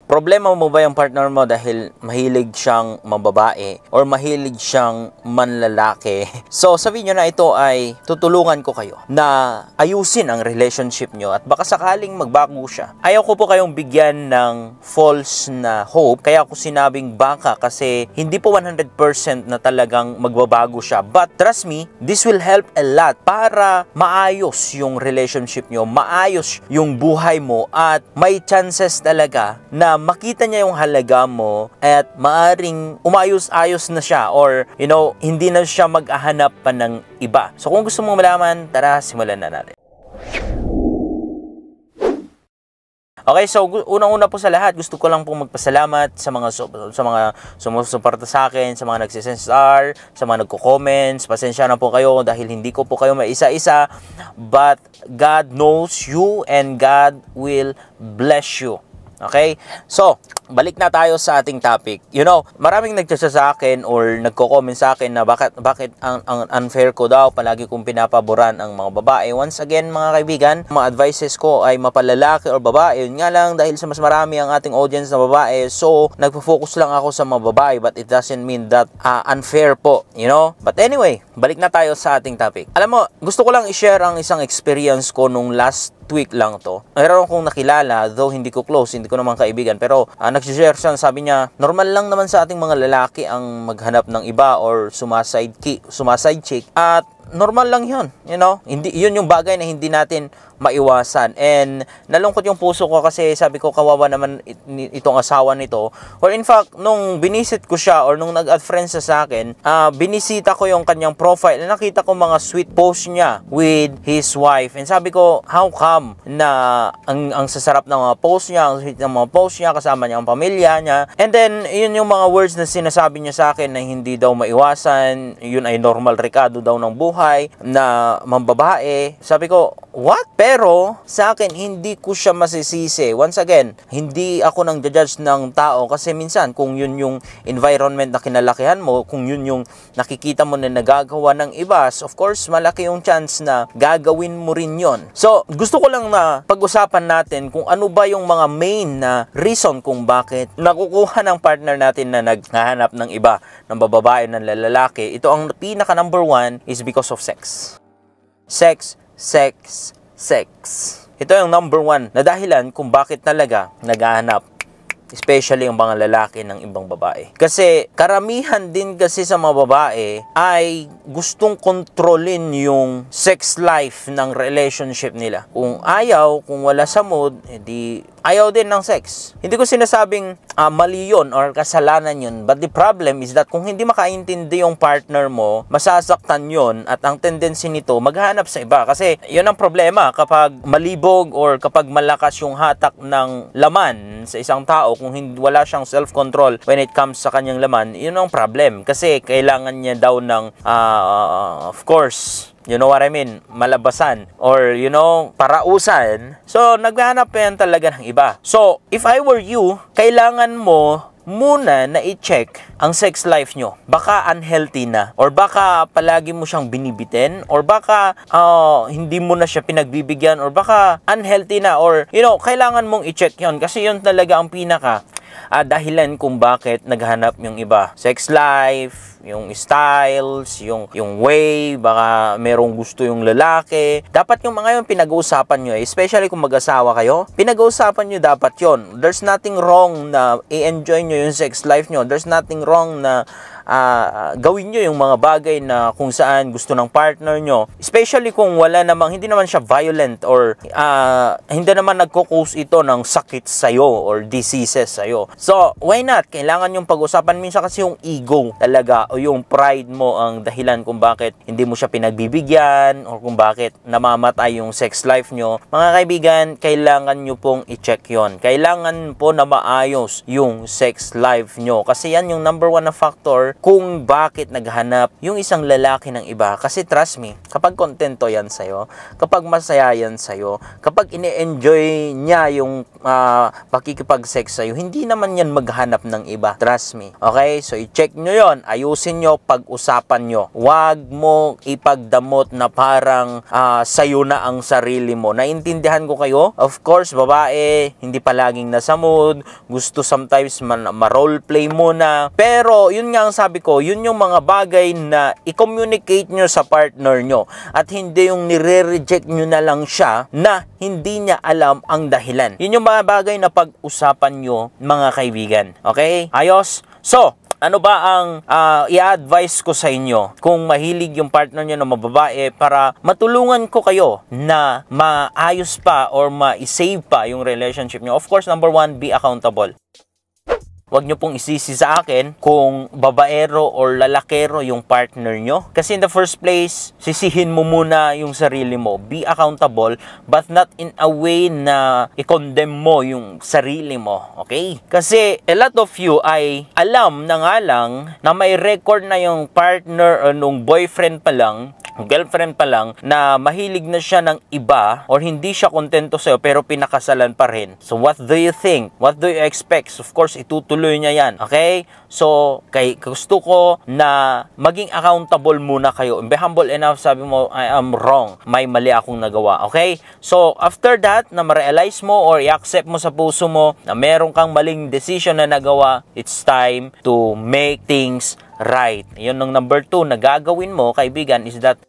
Problema mo ba yung partner mo dahil mahilig siyang mababae or mahilig siyang manlalaki? So sa video na ito ay tutulungan ko kayo na ayusin ang relationship nyo at baka sakaling magbago siya. Ayaw ko po kayong bigyan ng false na hope, kaya ako sinabing baka kasi hindi po 100% na talagang magbabago siya. But trust me, this will help a lot para maayos yung relationship nyo, maayos yung buhay mo at may chances talaga na makita niya yung halaga mo at maaring umayos-ayos na siya or hindi na siya maghahanap pa ng iba. So kung gusto mong malaman, tara simulan na natin. Okay, so unang-una po sa lahat, gusto ko lang pong magpasalamat sa mga sumusuporta sa akin, sa mga nagsisend star, sa mga nagko-comments. Pasensya na po kayo dahil hindi ko po kayo maisa-isa, but God knows you and God will bless you. Okay? So, balik na tayo sa ating topic. Maraming nagchat sa akin or nagko-comment sa akin na bakit ang unfair ko daw, palagi kong pinapaboran ang mga babae. Once again, mga kaibigan, mga advices ko ay mapalalaki or babae. Yun nga lang, dahil sa mas marami ang ating audience na babae, so nagpo-focus lang ako sa mga babae, but it doesn't mean that unfair po, But anyway, balik na tayo sa ating topic. Alam mo, gusto ko lang i-share ang isang experience ko nung last week lang to. Meron akong nakilala, though hindi ko close, hindi ko naman kaibigan, pero nag-share siya, sabi niya, normal lang naman sa ating mga lalaki ang maghanap ng iba or sumaside chick, at normal lang yun, hindi, yun yung bagay na hindi natin maiwasan. And nalungkot yung puso ko kasi sabi ko, kawawa naman itong asawa nito. Or in fact, nung binisit ko siya or nung nag-add friends sa akin, binisita ko yung kanyang profile and nakita ko mga sweet post niya with his wife. And sabi ko, how come na ang sasarap ng mga post niya, ang sweet ng mga post niya, kasama niya ang pamilya niya. And then, yun yung mga words na sinasabi niya sa akin na hindi daw maiwasan, yun ay normal rekado daw ng buhay, na mambabae. Sabi ko, what? Pero, sa akin, hindi ko siya masisisi. Once again, hindi ako nang judge ng tao kasi minsan, kung yun yung environment na kinalakihan mo, kung yun yung nakikita mo na nagagawa ng iba, of course, malaki yung chance na gagawin mo rin yon. So, gusto ko lang na pag-usapan natin kung ano ba yung mga main na reason kung bakit nakukuha ng partner natin na naghahanap ng iba, ng bababae, ng lalaki. Ito ang pinaka number one is because of sex. Sex. Ito yung number one na dahilan kung bakit talaga naghahanap, especially yung mga lalaki ng ibang babae. Kasi karamihan din kasi sa mga babae ay gustong kontrolin yung sex life ng relationship nila. Kung ayaw, kung wala sa mood, edi ayaw din ng sex. Hindi ko sinasabing mali yun or kasalanan yun. But the problem is that kung hindi makaintindi yung partner mo, masasaktan yun at ang tendency nito maghanap sa iba. Kasi yun ang problema kapag malibog or kapag malakas yung hatak ng laman sa isang tao, kung wala siyang self-control when it comes sa kanyang laman, yun ang problem. Kasi kailangan niya daw ng, of course, you know what I mean, malabasan or parausan. So naghahanap pa yan talaga ng iba. So if I were you, kailangan mo muna na i-check ang sex life nyo. Baka unhealthy na, or baka palagi mo siyang binibitin, or baka hindi mo na siya pinagbibigyan, or baka unhealthy na, or kailangan mong i-check yon kasi yun talaga ang pinaka dahilan kung bakit naghanap yung iba. Sex life, yung styles, yung way, baka merong gusto yung lalaki. Dapat yung mga yun pinag-uusapan nyo, especially kung mag-asawa kayo, pinag-uusapan nyo dapat yon. There's nothing wrong na i-enjoy nyo yung sex life nyo. There's nothing wrong na gawin nyo yung mga bagay na kung saan gusto ng partner nyo. Especially kung hindi naman siya violent or hindi naman nagko-cause ito ng sakit sa'yo or diseases sa'yo. So, why not? Kailangan yung pag-usapan. Minsan kasi yung ego talaga o yung pride mo ang dahilan kung bakit hindi mo siya pinagbibigyan or kung bakit namamatay yung sex life nyo. Mga kaibigan, kailangan nyo pong i-check yon. Kailangan po na maayos yung sex life nyo kasi yan yung number one na factor kung bakit naghanap yung isang lalaki ng iba. Kasi trust me, kapag kontento yan sa'yo, kapag masaya yan sa'yo, kapag ine-enjoy niya yung pakikipag-sex sa'yo, hindi naman yan maghanap ng iba. Trust me. Okay? So, i-check nyo yon, ayusin nyo, pag-usapan nyo. Huwag mo ipagdamot na parang sa'yo na ang sarili mo. Naintindihan ko kayo. Of course, babae, hindi palaging nasa mood. Gusto sometimes ma-roleplay muna. Pero, yun nga ang sabi ko, yun yung mga bagay na i-communicate nyo sa partner nyo. At hindi yung nire-reject nyo na lang siya na hindi niya alam ang dahilan. Yun yung mga bagay na pag-usapan nyo, mga kaibigan. Okay? Ayos? So, ano ba ang i-advise ko sa inyo kung mahilig yung partner nyo na mababae para matulungan ko kayo na maayos pa or ma-save pa yung relationship nyo? Of course, number one, be accountable. Huwag nyo pong isisi sa akin kung babaero or lalakero yung partner nyo. Kasi in the first place, sisihin mo muna yung sarili mo. Be accountable, but not in a way na i-condemn mo yung sarili mo. Okay? Kasi a lot of you ay alam na nga lang na may record na yung partner o nung boyfriend pa lang, girlfriend pa lang, na mahilig na siya ng iba or hindi siya kontento sa'yo pero pinakasalan pa rin. So what do you think? What do you expect? Of course, itutuloy niya yan. Okay? So, gusto ko na maging accountable muna kayo. Be humble enough, sabi mo, I am wrong. May mali akong nagawa. Okay? So, after that, na ma-realize mo or i-accept mo sa puso mo na meron kang maling decision na nagawa, it's time to make things right. Yun ang number 2 na gagawin mo, kaibigan, is that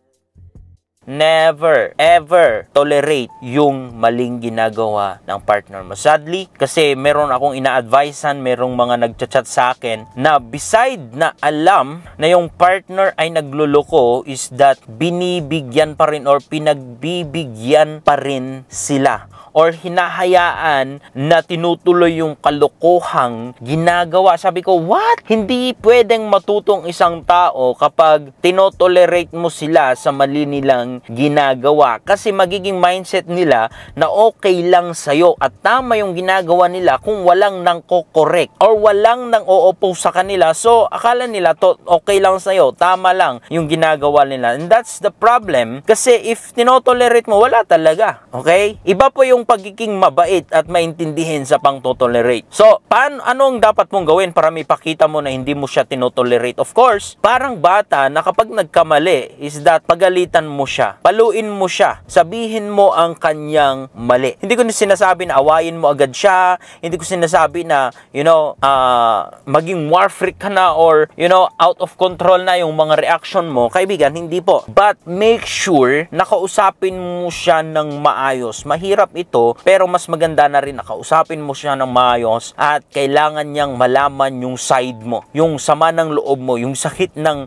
never, ever tolerate yung maling ginagawa ng partner mo. Sadly, kasi meron akong ina-advisean, merong mga nagchat-chat sa akin na beside na alam na yung partner ay nagluloko is that binibigyan pa rin or pinagbibigyan pa rin sila or hinahayaan na tinutuloy yung kalokohang ginagawa. Sabi ko, what? Hindi pwedeng matutong isang tao kapag tinotolerate mo sila sa mali nilang ginagawa. Kasi magiging mindset nila na okay lang sa'yo at tama yung ginagawa nila kung walang nang ko-correct or walang nang o-oppose sa kanila. So, akala nila to okay lang sa'yo, tama lang yung ginagawa nila. And that's the problem. Kasi if tinotolerate mo, wala talaga. Okay? Iba po yung pagiging mabait at maintindihin sa pang-tolerate. So, anong dapat mong gawin para mipakita mo na hindi mo siya tinotolerate? Of course, parang bata na kapag nagkamali is that pagalitan mo siya, paluin mo siya, sabihin mo ang kanyang mali. Hindi ko sinasabi na awayin mo agad siya, hindi ko sinasabi na, maging war freak ka na or, out of control na yung mga reaction mo. Kaibigan, hindi po. But make sure na kausapin mo siya ng maayos. Mahirap ito, pero mas maganda na rin na kausapin mo siya ng maayos at kailangan niyang malaman yung side mo, yung sama ng loob mo, yung sakit ng,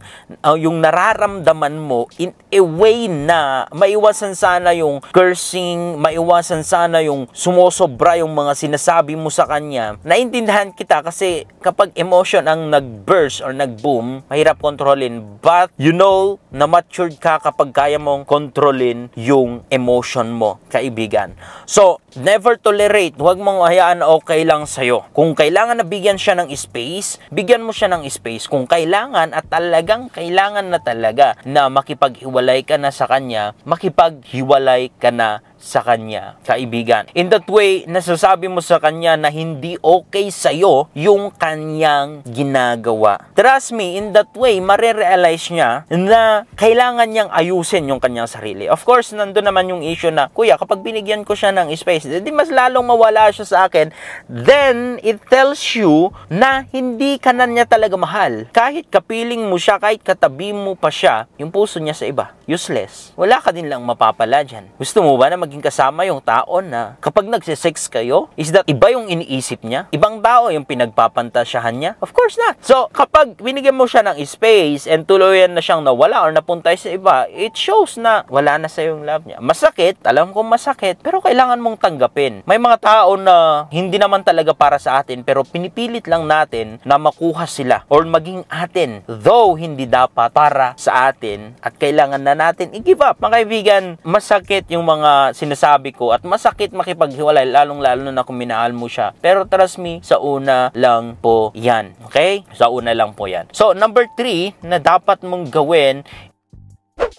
yung nararamdaman mo in a way na maiwasan sana yung cursing, maiwasan sana yung sumosobra yung mga sinasabi mo sa kanya. Naintindihan kita kasi kapag emotion ang nag-burst or nag-boom, mahirap kontrolin. But you know na matured ka kapag kaya mong kontrolin yung emotion mo, kaibigan. So, never tolerate. Huwag mong hayaan na okay lang sa'yo. Kung kailangan na bigyan siya ng space, bigyan mo siya ng space. Kung kailangan at talagang kailangan na talaga na makipaghiwalay ka na sa kanya, makipaghiwalay ka na sa kanya, kaibigan. In that way, nasasabi mo sa kanya na hindi okay sa'yo yung kanyang ginagawa. Trust me, in that way, marirealize niya na kailangan niyang ayusin yung kanyang sarili. Of course, nandun naman yung issue na, kuya, kapag binigyan ko siya ng space, di mas lalong mawala siya sa akin, then it tells you na hindi ka na niya talaga mahal. Kahit kapiling mo siya, kahit katabi mo pa siya, yung puso niya sa iba, useless. Wala ka din lang mapapala dyan. Gusto mo ba na maging kasama yung tao na kapag nagsisex kayo, is that iba yung iniisip niya? Ibang tao yung pinagpapantasyahan niya? Of course not. So, kapag binigyan mo siya ng space and tuluyan na siyang nawala or napuntay sa iba, it shows na wala na sa yung love niya. Masakit, alam kong masakit, pero kailangan mong tanggapin. May mga tao na hindi naman talaga para sa atin, pero pinipilit lang natin na makuha sila or maging atin, though hindi dapat para sa atin at kailangan na natin i-give up. Mga kaibigan, masakit yung mga sinasabi ko at masakit makipaghiwalay, lalong-lalo na kung minahal mo siya. Pero trust me, sa una lang po yan. Okay? Sa una lang po yan. So, number 3 na dapat mong gawin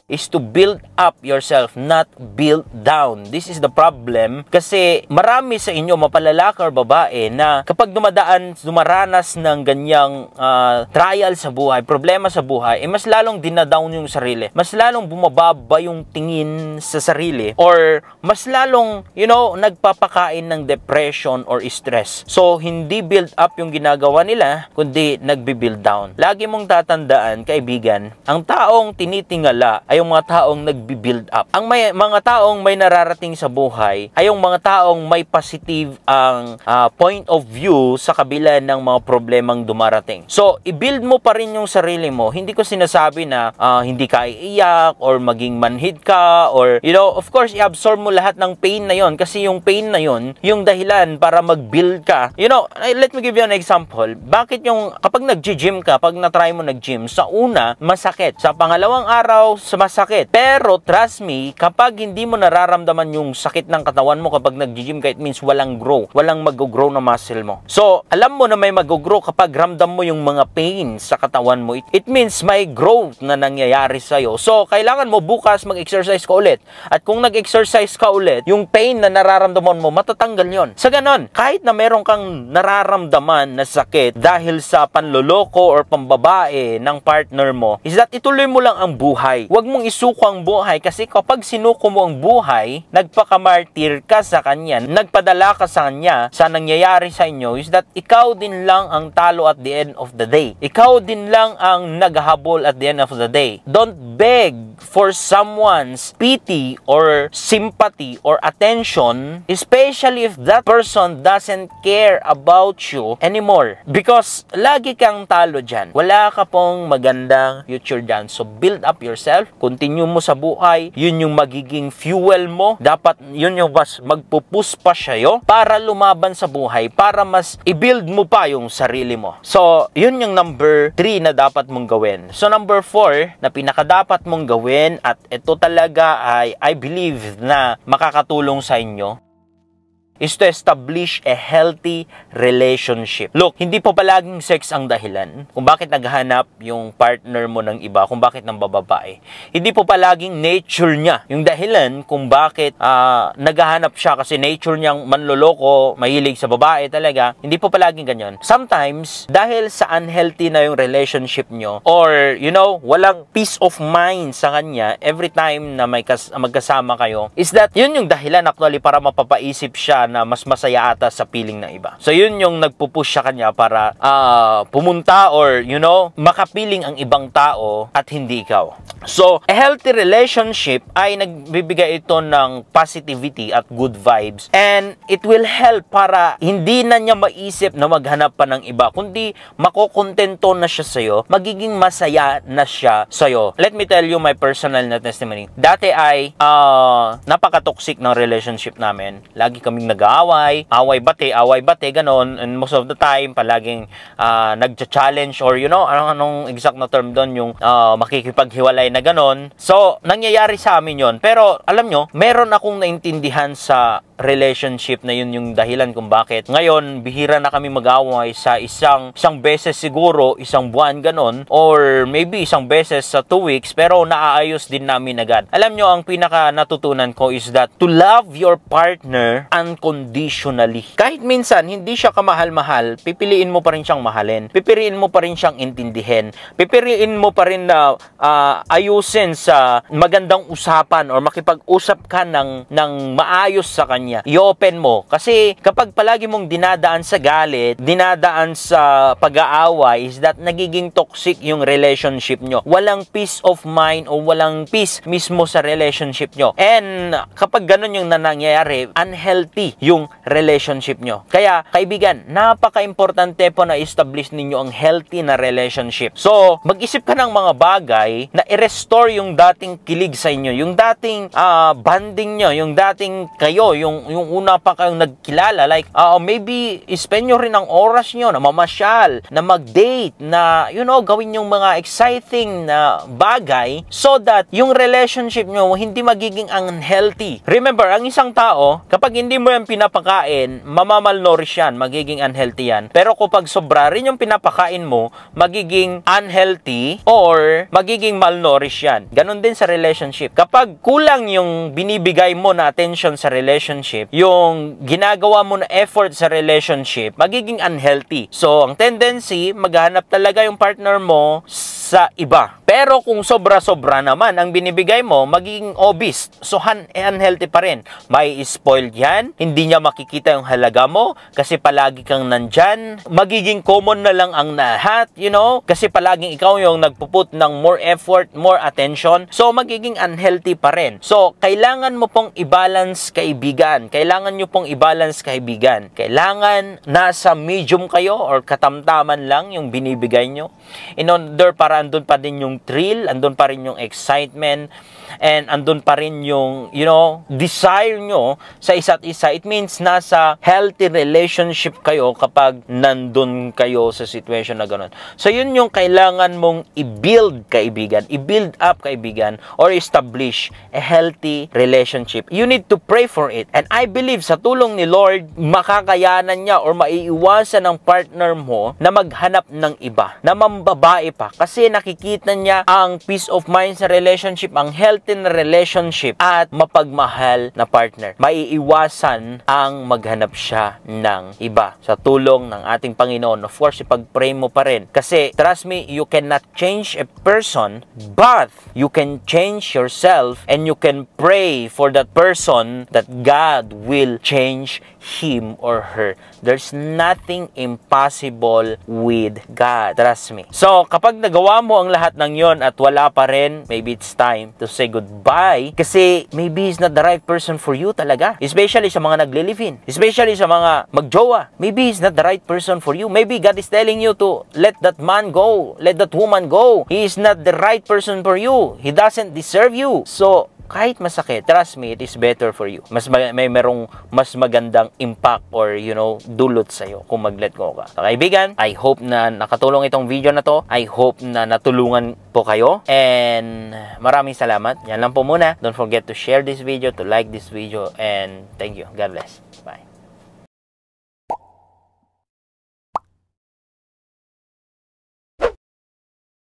is to build up yourself, not build down. This is the problem kasi marami sa inyo, mapalalaki or babae, na kapag dumaranas ng ganyang trial sa buhay, problema sa buhay, mas lalong dinadown yung sarili. Mas lalong bumababa yung tingin sa sarili, or mas lalong, nagpapakain ng depression or stress. So, hindi build up yung ginagawa nila, kundi nagbi-build down. Lagi mong tatandaan, kaibigan, ang taong tinitingala ay yung mga taong nagbi-build up. Ang mga taong may nararating sa buhay ay yung mga taong may positive ang point of view sa kabila ng mga problemang dumarating. So, i-build mo pa rin yung sarili mo. Hindi ko sinasabi na hindi ka iiyak or maging manhid ka or, of course, i-absorb mo lahat ng pain na yon kasi yung pain na yon yung dahilan para mag-build ka. Let me give you an example. Bakit kapag nag-gym ka, pag na-try mo nag-gym, sa una, masakit. Sa pangalawang araw, masakit. Pero trust me, kapag hindi mo nararamdaman yung sakit ng katawan mo kapag nag-gym ka, it means walang mag-grow na muscle mo. So, alam mo na may mag-grow kapag ramdam mo yung mga pain sa katawan mo. It means may growth na nangyayari sa'yo. So, kailangan mo bukas mag-exercise ka ulit. At kung nag-exercise ka ulit, yung pain na nararamdaman mo, matatanggal yon. Sa ganon, kahit na meron kang nararamdaman na sakit dahil sa panloloko or pambabae ng partner mo, is that ituloy mo lang ang buhay. Huwag mong isuko ang buhay kasi kapag sinuko mo ang buhay, nagpakamartir ka sa kanya, nagpadala ka sa kanya, sa nangyayari sa inyo, is that ikaw din lang ang talo at the end of the day. Ikaw din lang ang naghahabol at the end of the day. Don't beg for someone's pity or sympathy or attention, especially if that person doesn't care about you anymore. Because lagi kang talo dyan. Wala ka pong magandang future dyan. So build up yourself, continue mo sa buhay, yun yung magiging fuel mo. Dapat yun yung mas magpupus pa sa'yo para lumaban sa buhay, para mas i-build mo pa yung sarili mo. So, yun yung number 3 na dapat mong gawin. So, number 4 na pinakadapat mong gawin, at ito talaga ay I believe na makakatulong sa inyo, is to establish a healthy relationship. Look, hindi po palaging sex ang dahilan kung bakit naghahanap yung partner mo ng iba, kung bakit ng bababae. Hindi po palaging nature niya yung dahilan kung bakit naghahanap siya, kasi nature niyang manloloko, mahilig sa babae talaga. Hindi po palaging ganyan. Sometimes, dahil sa unhealthy na yung relationship nyo, or, walang peace of mind sa kanya every time na magkasama kayo, is that yun yung dahilan actually para mapapaisip siya na mas masaya ata sa piling ng iba. So, yun yung nagpupush sa kanya para pumunta or, makapiling ang ibang tao at hindi ikaw. So, a healthy relationship ay nagbibigay ito ng positivity at good vibes, and it will help para hindi na niya maisip na maghanap pa ng iba, kundi makokontento na siya sa'yo, magiging masaya na siya sa'yo. Let me tell you my personal na testimony. Dati ay napaka-toxic ng relationship namin. Lagi kaming nag-aaway, away bate, ganon, and most of the time, palaging nagcha-challenge or, anong exact na term doon, yung makikipaghiwalay na ganon. So, nangyayari sa amin yon. Pero, alam nyo, meron akong naintindihan sa relationship na yun yung dahilan kung bakit. Ngayon, bihira na kami mag-away sa isang beses siguro, isang buwan ganon, or maybe isang beses sa 2 weeks, pero naaayos din namin agad. Alam nyo, ang pinaka natutunan ko is that to love your partner unconditionally. Kahit minsan, hindi siya kamahal-mahal, pipiliin mo pa rin siyang mahalin. Pipiliin mo pa rin siyang intindihin. Pipiliin mo pa rin na ayusin sa magandang usapan or makipag-usap ka ng maayos sa kanya. I-open mo. Kasi kapag palagi mong dinadaan sa galit, dinadaan sa pag-aaway, is that nagiging toxic yung relationship nyo. Walang peace of mind o walang peace mismo sa relationship nyo. And kapag ganun yung nangyayari, unhealthy yung relationship nyo. Kaya, kaibigan, napaka-importante po na establish ninyo ang healthy na relationship. So, mag-isip ka ng mga bagay na i-restore yung dating kilig sa inyo, yung dating bonding nyo, yung dating kayo, yung yung una pa kayong nagkilala, like, maybe spend nyo rin ang oras nyo na mamasyal, na mag-date, na, gawin yung mga exciting na bagay so that yung relationship nyo hindi magiging unhealthy. Remember, ang isang tao, kapag hindi mo yan pinapakain, mamamalnourish yan, magiging unhealthy yan. Pero kapag sobra rin yung pinapakain mo, magiging unhealthy or magiging malnourished yan. Ganon din sa relationship. Kapag kulang yung binibigay mo na attention sa relationship, yung ginagawa mo na effort sa relationship, magiging unhealthy. So, ang tendency, maghanap talaga yung partner mo sa iba. Pero kung sobra-sobra naman ang binibigay mo, magiging obese. So, unhealthy pa rin. May spoiled yan. Hindi niya makikita yung halaga mo kasi palagi kang nandyan. Magiging common na lang ang lahat, kasi palaging ikaw yung nagpuput ng more effort, more attention. So, magiging unhealthy pa rin. So, kailangan mo pong i-balance, kaibigan. Kailangan nyo pong i-balance, kaibigan. Kailangan nasa medium kayo or katamtaman lang yung binibigay nyo. In order para andun pa din yung thrill, andun pa rin yung excitement, and andun pa rin yung, desire nyo sa isa't isa. It means nasa healthy relationship kayo kapag nandun kayo sa situation na ganun. So, yun yung kailangan mong i-build, kaibigan. I-build up, kaibigan, or establish a healthy relationship. You need to pray for it. And I believe sa tulong ni Lord, makakayanan niya or maiiwasan ng partner mo na maghanap ng iba, na mambabae pa. Kasi nakikita niya ang peace of mind sa relationship, ang healthy na relationship, at mapagmahal na partner. Maiiwasan ang maghanap siya ng iba sa tulong ng ating Panginoon. Of course, ipag-pray mo pa rin. Kasi, trust me, you cannot change a person, but you can change yourself and you can pray for that person that God will change him or her. There's nothing impossible with God. Trust me. So, kapag nagawa mo ang lahat ng yon at wala pa rin, maybe it's time to say goodbye kasi maybe he's not the right person for you talaga. Especially sa mga nagli-live-in. Especially sa mga magjowa. Maybe he's not the right person for you. Maybe God is telling you to let that man go. Let that woman go. He is not the right person for you. He doesn't deserve you. So, kahit masakit, trust me, it is better for you. May merong mas magandang impact or, dulot sa'yo kung mag-let go ka. So, kaibigan, I hope na nakatulong itong video na to. I hope na natulungan po kayo. And maraming salamat. Yan lang po muna. Don't forget to share this video, to like this video, and thank you. God bless.